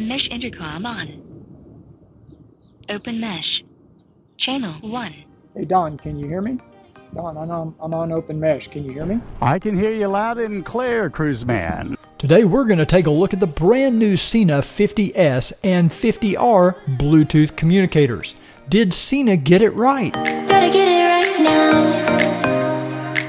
Turn mesh intercom on. Open mesh. Channel 1. Hey Don, can you hear me? Don, I'm on open mesh. Can you hear me? I can hear you loud and clear, Cruiseman. Today we're going to take a look at the brand new Sena 50S and 50R Bluetooth communicators. Did Sena get it right? Gotta get it right now.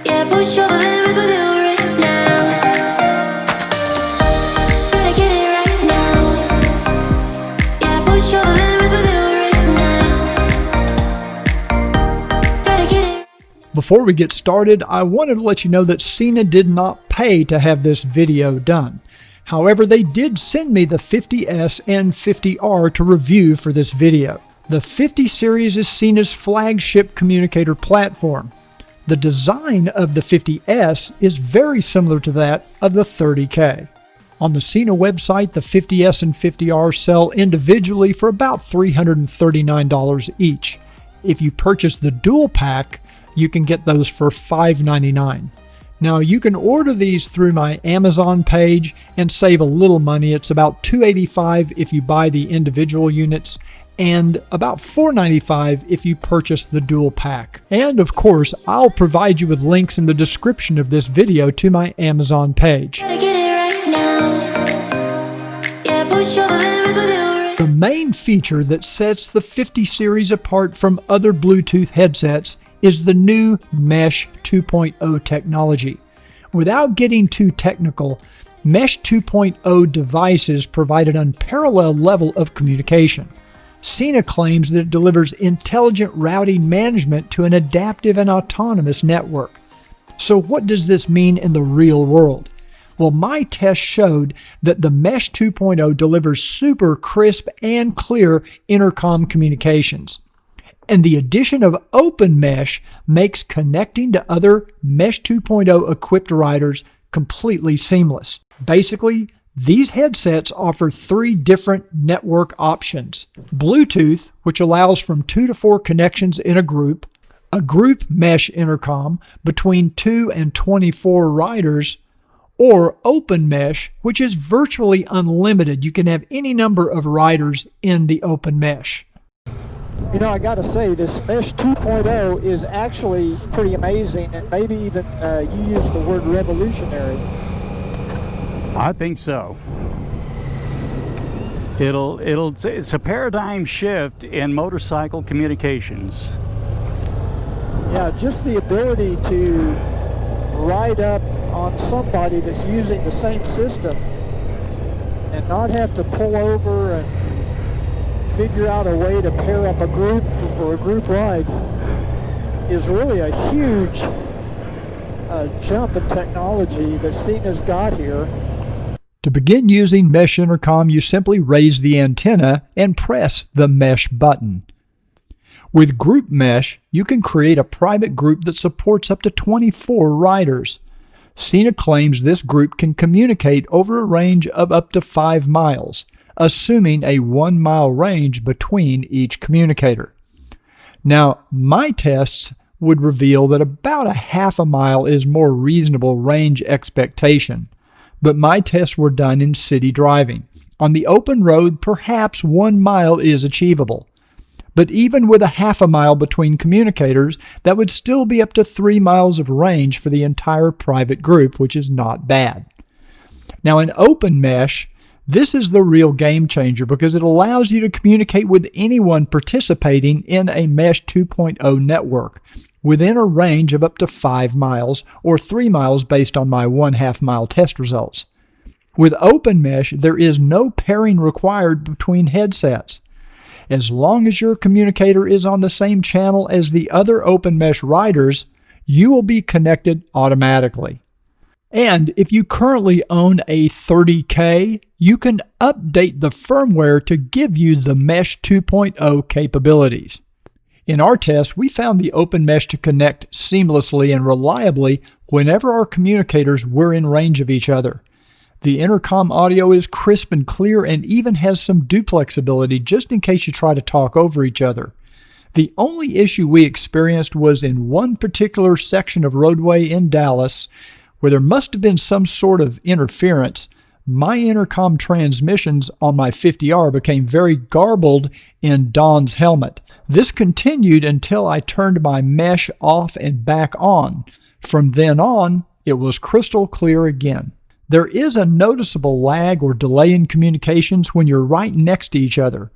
Yeah, push over limits with you right now. Gotta get it right now. Yeah, push over limits with you right now. Gotta get it. Before we get started, I wanted to let you know that Sena did not pay to have this video done. However, they did send me the 50S and 50R to review for this video. The 50 series is Sena's flagship communicator platform. The design of the 50S is very similar to that of the 30K. On the Sena website, the 50S and 50R sell individually for about $339 each. If you purchase the dual pack, you can get those for $599. Now, you can order these through my Amazon page and save a little money. It's about $285 if you buy the individual units and about $495 if you purchase the dual pack. And of course, I'll provide you with links in the description of this video to my Amazon page. Gotta get it right now. Yeah, push over limits with you right. The main feature that sets the 50 series apart from other Bluetooth headsets is the new Mesh 2.0 technology. Without getting too technical, Mesh 2.0 devices provide an unparalleled level of communication. Sena claims that it delivers intelligent routing management to an adaptive and autonomous network. So what does this mean in the real world? Well, my test showed that the Mesh 2.0 delivers super crisp and clear intercom communications. And the addition of Open Mesh makes connecting to other Mesh 2.0 equipped routers completely seamless. Basically, these headsets offer 3 different network options. Bluetooth, which allows from 2 to 4 connections in a group mesh intercom between 2 and 24 routers, or Open Mesh, which is virtually unlimited. You can have any number of routers in the Open Mesh. You know, I gotta say, this Mesh 2.0 is actually pretty amazing, and maybe even you used the word revolutionary. I think so. It's a paradigm shift in motorcycle communications. Yeah, just the ability to ride up on somebody that's using the same system and not have to pull over and figure out a way to pair up a group for a group ride is really a huge jump in technology that Sena's got here. To begin using Mesh Intercom, you simply raise the antenna and press the Mesh button. With Group Mesh, you can create a private group that supports up to 24 routers. Sena claims this group can communicate over a range of up to 5 miles, assuming a 1-mile range between each communicator. Now, my tests would reveal that about a half a mile is more reasonable range expectation. But my tests were done in city driving. On the open road, perhaps 1 mile is achievable. But even with a half a mile between communicators, that would still be up to 3 miles of range for the entire private group, which is not bad. Now in Open Mesh, this is the real game changer because it allows you to communicate with anyone participating in a Mesh 2.0 network within a range of up to 5 miles or 3 miles based on my 1/2 mile test results. With Open Mesh, there is no pairing required between headsets. As long as your communicator is on the same channel as the other Open Mesh routers, you will be connected automatically. And if you currently own a 30K, you can update the firmware to give you the Mesh 2.0 capabilities. In our test, we found the Open Mesh to connect seamlessly and reliably whenever our communicators were in range of each other. The intercom audio is crisp and clear and even has some duplex ability just in case you try to talk over each other. The only issue we experienced was in one particular section of roadway in Dallas where there must have been some sort of interference, my intercom transmissions on my 50R became very garbled in Don's helmet. This continued until I turned my mesh off and back on. From then on, it was crystal clear again. There is a noticeable lag or delay in communications when you're right next to each other.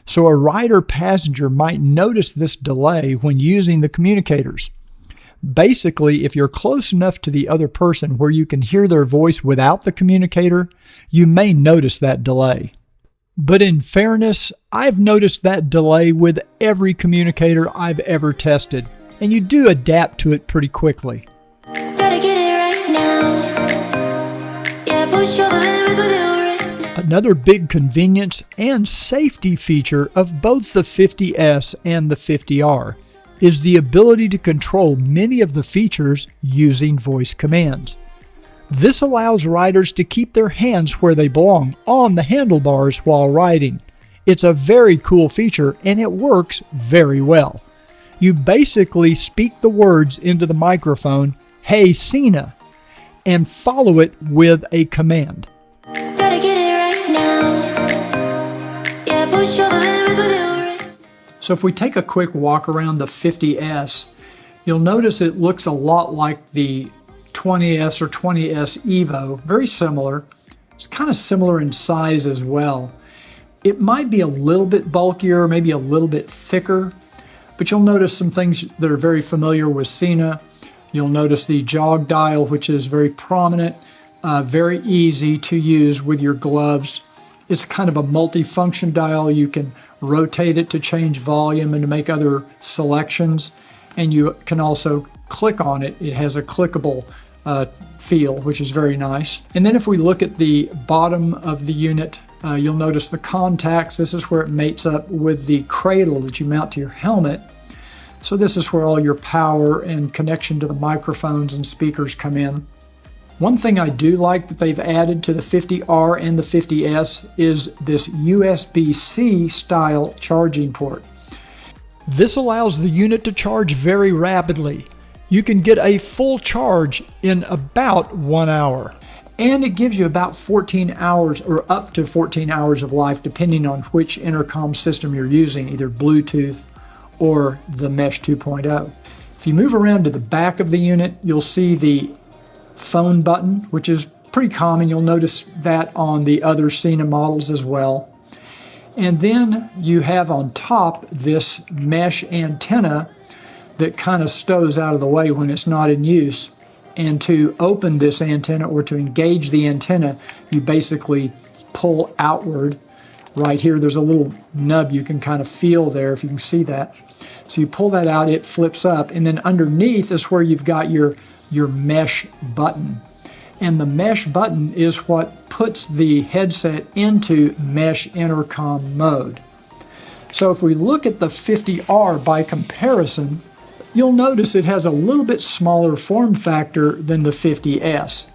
So a rider-passenger might notice this delay when using the communicators. Basically, if you're close enough to the other person where you can hear their voice without the communicator, you may notice that delay. But in fairness, I've noticed that delay with every communicator I've ever tested, and you do adapt to it pretty quickly. Gotta get it right now. Yeah, push over limits with you right now. Another big convenience and safety feature of both the 50S and the 50R is the ability to control many of the features using voice commands. This allows riders to keep their hands where they belong, on the handlebars while riding. It's a very cool feature and it works very well. You basically speak the words into the microphone, "Hey Sena," and follow it with a command. Gotta get it right now. Yeah, push over limits with you right now. So if we take a quick walk around the 50S, you'll notice it looks a lot like the 20S or 20S Evo, very similar. It's kind of similar in size as well. It might be a little bit bulkier, maybe a little bit thicker, but you'll notice some things that are very familiar with Sena. You'll notice the jog dial, which is very prominent, very easy to use with your gloves. It's kind of a multi-function dial. You can rotate it to change volume and to make other selections, and you can also click on it. It has a clickable feel, which is very nice. And then if we look at the bottom of the unit, you'll notice the contacts. This is where it mates up with the cradle that you mount to your helmet. So this is where all your power and connection to the microphones and speakers come in. One thing I do like that they've added to the 50R and the 50S is this USB-C style charging port. This allows the unit to charge very rapidly. You can get a full charge in about 1 hour. And it gives you about 14 hours or up to 14 hours of life depending on which intercom system you're using, either Bluetooth or the Mesh 2.0. If you move around to the back of the unit, you'll see the phone button, which is pretty common. You'll notice that on the other Sena models as well. And then you have on top this mesh antenna that kind of stows out of the way when it's not in use. And to open this antenna or to engage the antenna, you basically pull outward. Right here, there's a little nub you can kind of feel there, if you can see that. So you pull that out, it flips up, and then underneath is where you've got your mesh button. And the mesh button is what puts the headset into mesh intercom mode. So if we look at the 50R by comparison, you'll notice it has a little bit smaller form factor than the 50S.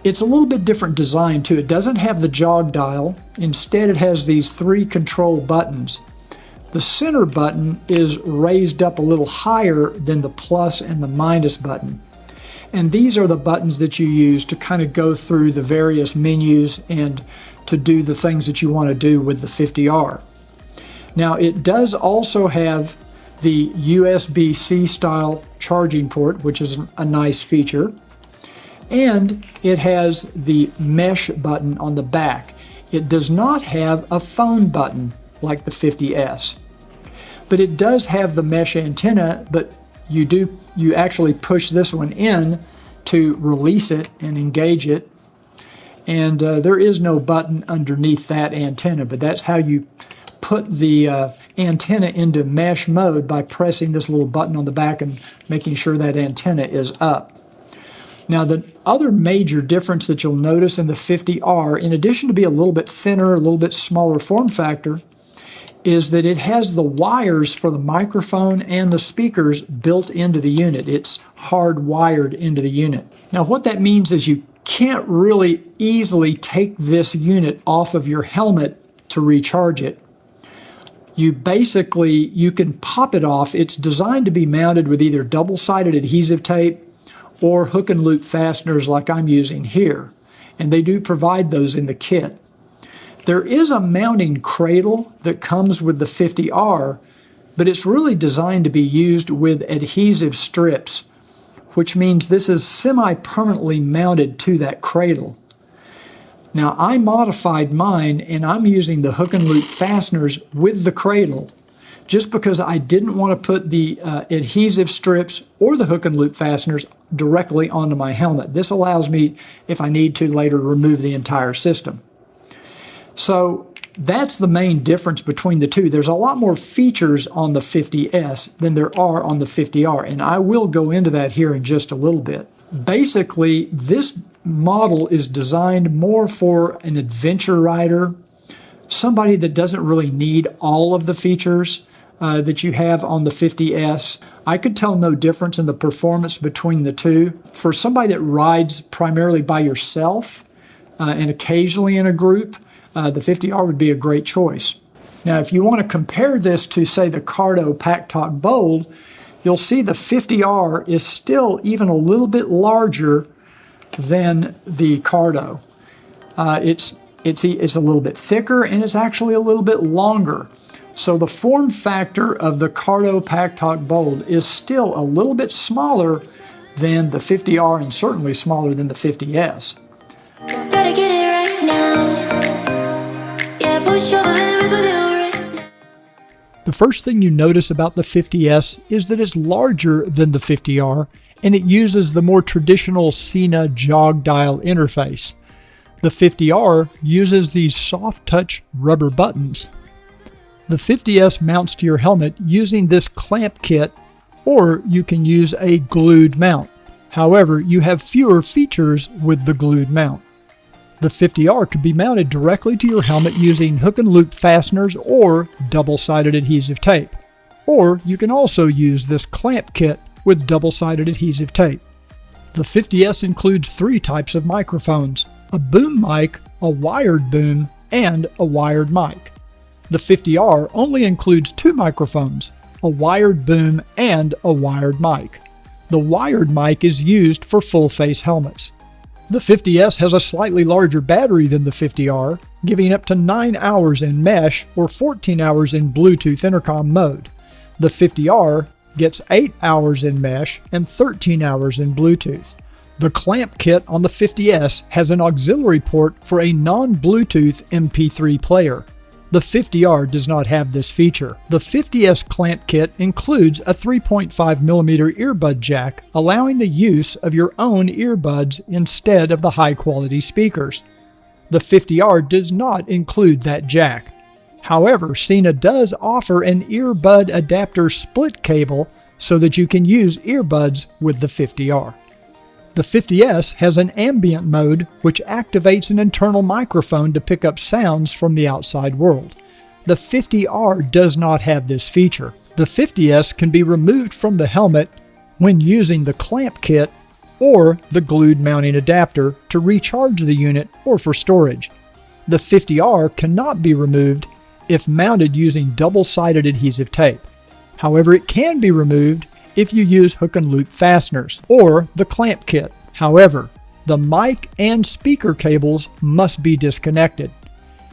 It's a little bit different design too. It doesn't have the jog dial. Instead, it has these 3 control buttons. The center button is raised up a little higher than the plus and the minus button. And these are the buttons that you use to kind of go through the various menus and to do the things that you want to do with the 50R. Now, it does also have the USB-C style charging port, which is a nice feature. And it has the mesh button on the back. It does not have a phone button like the 50S. But it does have the mesh antenna, but you actually push this one in to release it and engage it. And there is no button underneath that antenna, but that's how you put the antenna into mesh mode, by pressing this little button on the back and making sure that antenna is up. Now, the other major difference that you'll notice in the 50R, in addition to be a little bit thinner, a little bit smaller form factor, is that it has the wires for the microphone and the speakers built into the unit. It's hardwired into the unit. Now, what that means is you can't really easily take this unit off of your helmet to recharge it. You can pop it off. It's designed to be mounted with either double-sided adhesive tape or hook and loop fasteners like I'm using here. and they do provide those in the kit. There is a mounting cradle that comes with the 50R, but it's really designed to be used with adhesive strips, which means this is semi-permanently mounted to that cradle. Now, I modified mine, and I'm using the hook and loop fasteners with the cradle, just because I didn't want to put the adhesive strips or the hook and loop fasteners directly onto my helmet. This allows me, if I need to later, remove the entire system. So that's the main difference between the two. There's a lot more features on the 50S than there are on the 50R, and I will go into that here in just a little bit. Basically, this model is designed more for an adventure rider, somebody that doesn't really need all of the features that you have on the 50S. I could tell no difference in the performance between the two. For somebody that rides primarily by yourself and occasionally in a group, the 50R would be a great choice. Now, if you want to compare this to, say, the Cardo Pack Talk Bold, you'll see the 50R is still even a little bit larger than the Cardo. It's a little bit thicker, and it's actually a little bit longer. So the form factor of the Cardo Pack Talk Bold is still a little bit smaller than the 50R and certainly smaller than the 50S. Gotta get it right now. Yeah, push over limits with you right now. The first thing you notice about the 50S is that it's larger than the 50R, and it uses the more traditional Sena jog dial interface. The 50R uses these soft touch rubber buttons. The 50S mounts to your helmet using this clamp kit, or you can use a glued mount. However, you have fewer features with the glued mount. The 50R could be mounted directly to your helmet using hook and loop fasteners or double-sided adhesive tape. Or you can also use this clamp kit with double-sided adhesive tape. The 50S includes 3 types of microphones: a boom mic, a wired boom, and a wired mic. The 50R only includes 2 microphones, a wired boom and a wired mic. The wired mic is used for full-face helmets. The 50S has a slightly larger battery than the 50R, giving up to 9 hours in mesh or 14 hours in Bluetooth intercom mode. The 50R gets 8 hours in mesh and 13 hours in Bluetooth. The clamp kit on the 50S has an auxiliary port for a non-Bluetooth MP3 player. The 50R does not have this feature. The 50S clamp kit includes a 3.5mm earbud jack, allowing the use of your own earbuds instead of the high-quality speakers. The 50R does not include that jack. However, Sena does offer an earbud adapter split cable so that you can use earbuds with the 50R. The 50S has an ambient mode which activates an internal microphone to pick up sounds from the outside world. The 50R does not have this feature. The 50S can be removed from the helmet when using the clamp kit or the glued mounting adapter to recharge the unit or for storage. The 50R cannot be removed if mounted using double-sided adhesive tape. However, it can be removed if you use hook and loop fasteners or the clamp kit. However, the mic and speaker cables must be disconnected.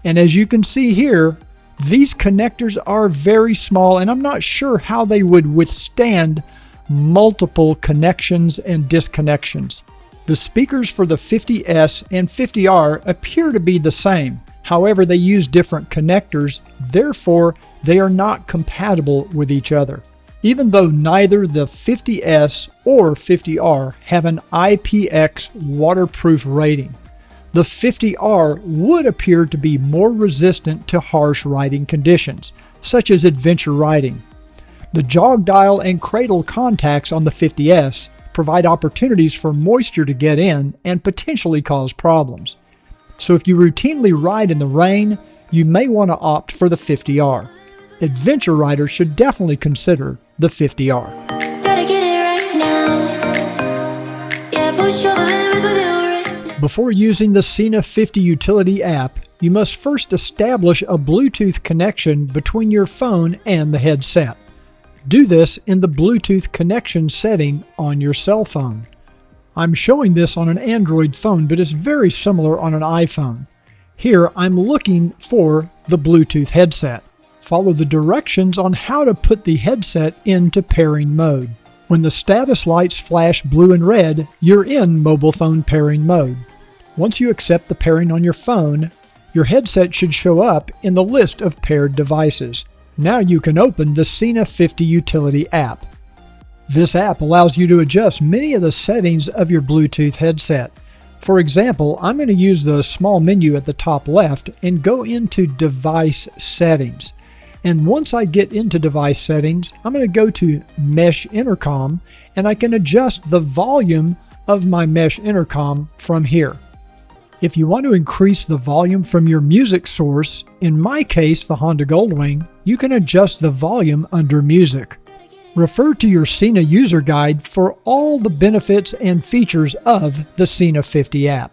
And as you can see here, these connectors are very small, and I'm not sure how they would withstand multiple connections and disconnections. The speakers for the 50S and 50R appear to be the same. However, they use different connectors, therefore they are not compatible with each other. Even though neither the 50S or 50R have an IPX waterproof rating, the 50R would appear to be more resistant to harsh riding conditions, such as adventure riding. The jog dial and cradle contacts on the 50S provide opportunities for moisture to get in and potentially cause problems. So if you routinely ride in the rain, you may want to opt for the 50R. Adventure riders should definitely consider the 50R. Gotta get it right now. Yeah, push over limits with you right now. Before using the Sena 50 utility app, you must first establish a Bluetooth connection between your phone and the headset. Do this in the Bluetooth connection setting on your cell phone. I'm showing this on an Android phone, but it's very similar on an iPhone. Here, I'm looking for the Bluetooth headset. Follow the directions on how to put the headset into pairing mode. When the status lights flash blue and red, you're in mobile phone pairing mode. Once you accept the pairing on your phone, your headset should show up in the list of paired devices. Now you can open the Sena 50 Utility app. This app allows you to adjust many of the settings of your Bluetooth headset. For example, I'm going to use the small menu at the top left and go into Device Settings. And once I get into Device Settings, I'm going to go to Mesh Intercom, and I can adjust the volume of my Mesh Intercom from here. If you want to increase the volume from your music source, in my case the Honda Goldwing, you can adjust the volume under Music. Refer to your Sena user guide for all the benefits and features of the Sena 50 app.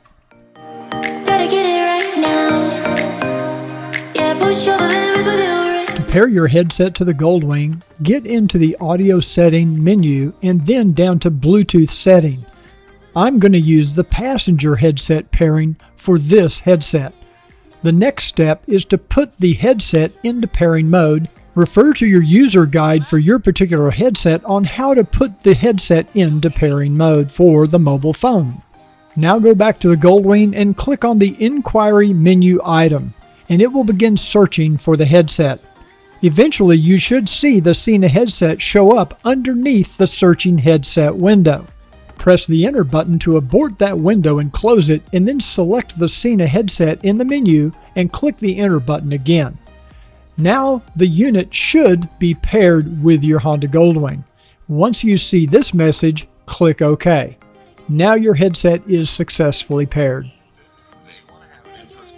Gotta get it right now. Yeah, push over limits with you. To pair your headset to the Goldwing, get into the Audio Setting menu and then down to Bluetooth Setting. I'm going to use the passenger headset pairing for this headset. The next step is to put the headset into pairing mode. Refer to your user guide for your particular headset on how to put the headset into pairing mode for the mobile phone. Now go back to the Goldwing and click on the Inquiry menu item, and it will begin searching for the headset. Eventually, you should see the Sena headset show up underneath the searching headset window. Press the Enter button to abort that window and close it, and then select the Sena headset in the menu and click the Enter button again. Now the unit should be paired with your Honda Goldwing. Once you see this message, click OK. Now your headset is successfully paired. They want to have it in first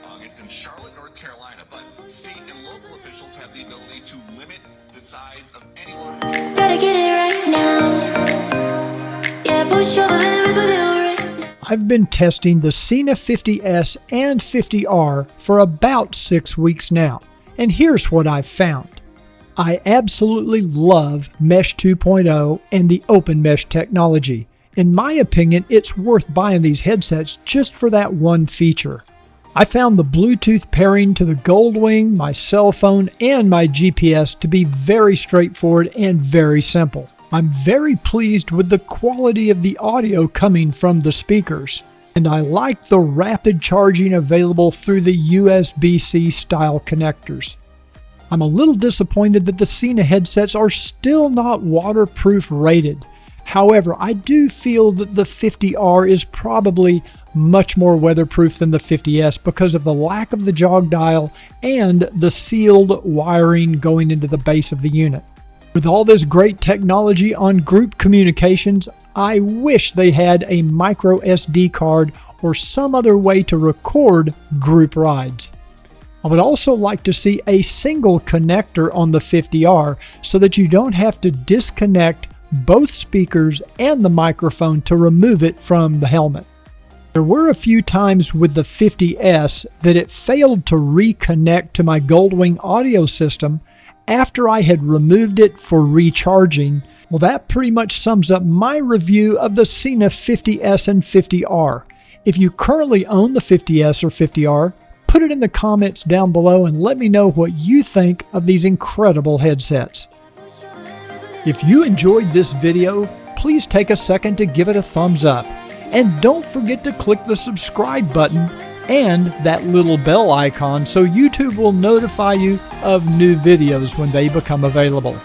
August in Charlotte, North Carolina, but state and local officials have the ability to limit the size of anyone. Gotta get it right now. Yeah, push over limits with you right now. I've been testing the Sena 50S and 50R for about 6 weeks now. And here's what I've found. I absolutely love Mesh 2.0 and the Open Mesh technology. In my opinion, it's worth buying these headsets just for that one feature. I found the Bluetooth pairing to the Goldwing, my cell phone, and my GPS to be very straightforward and very simple. I'm very pleased with the quality of the audio coming from the speakers. And I like the rapid charging available through the USB-C style connectors. I'm a little disappointed that the Sena headsets are still not waterproof rated. However, I do feel that the 50R is probably much more weatherproof than the 50S because of the lack of the jog dial and the sealed wiring going into the base of the unit. With all this great technology on group communications, I wish they had a micro SD card or some other way to record group rides. I would also like to see a single connector on the 50R so that you don't have to disconnect both speakers and the microphone to remove it from the helmet. There were a few times with the 50S that it failed to reconnect to my Goldwing audio system after I had removed it for recharging. Well, that pretty much sums up my review of the Sena 50S and 50R. If you currently own the 50S or 50R, put it in the comments down below and let me know what you think of these incredible headsets. If you enjoyed this video, please take a second to give it a thumbs up. And don't forget to click the subscribe button and that little bell icon so YouTube will notify you of new videos when they become available.